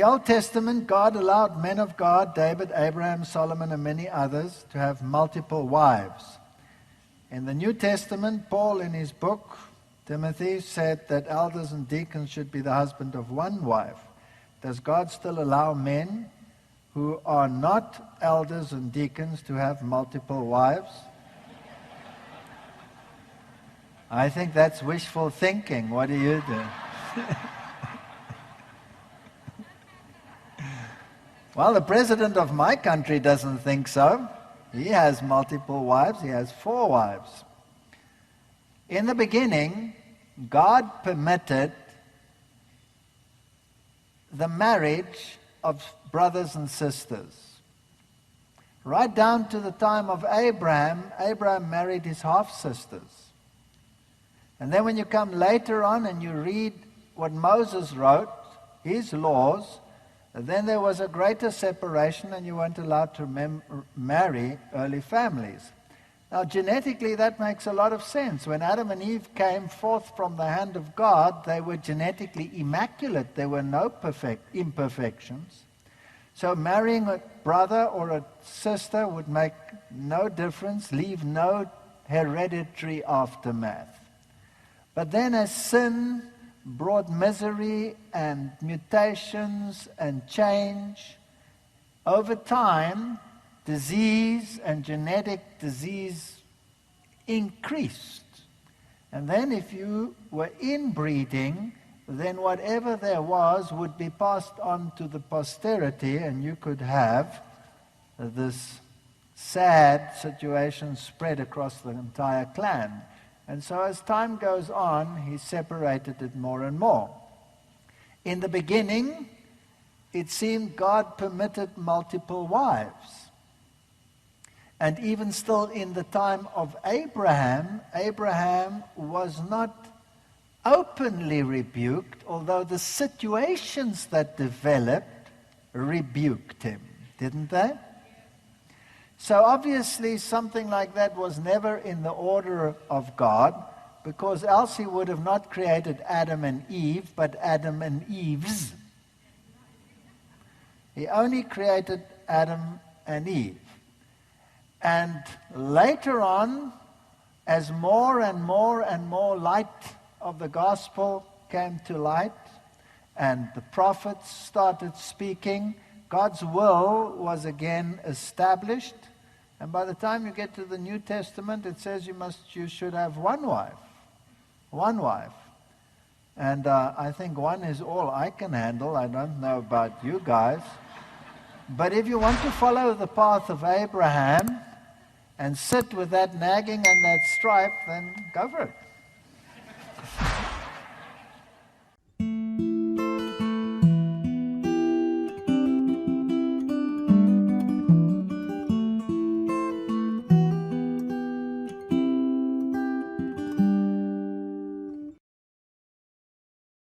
the Old Testament, God allowed men of God, David, Abraham, Solomon, and many others, to have multiple wives. In the New Testament, Paul, in his book, Timothy, said that elders and deacons should be the husband of one wife. Does God still allow men who are not elders and deacons to have multiple wives? I think that's wishful thinking. What do you do? Well, the president of my country doesn't think so. He has multiple wives. He has 4 wives. In the beginning, God permitted the marriage of brothers and sisters. Right down to the time of Abraham, Abraham married his half-sisters. And then when you come later on and you read what Moses wrote, his laws, then there was a greater separation and you weren't allowed to marry early families. Now genetically that makes a lot of sense. When Adam and Eve came forth from the hand of God, they were genetically immaculate. There were no imperfections. So marrying a brother or a sister would make no difference, leave no hereditary aftermath. But then as sin brought misery and mutations and change, over time, disease and genetic disease increased. And then if you were inbreeding, then whatever there was would be passed on to the posterity, and you could have this sad situation spread across the entire clan. And so as time goes on, he separated it more and more. In the beginning, it seemed God permitted multiple wives. And even still in the time of Abraham, Abraham was not openly rebuked, although the situations that developed rebuked him, didn't they? So obviously something like that was never in the order of God, because else he would have not created Adam and Eve, but Adam and Eves. He only created Adam and Eve. And later on, as more and more and more light of the gospel came to light, and the prophets started speaking, God's will was again established. And by the time you get to the New Testament, it says you should have one wife. One wife. And I think one is all I can handle. I don't know about you guys. But if you want to follow the path of Abraham and sit with that nagging and that stripe, then go for it.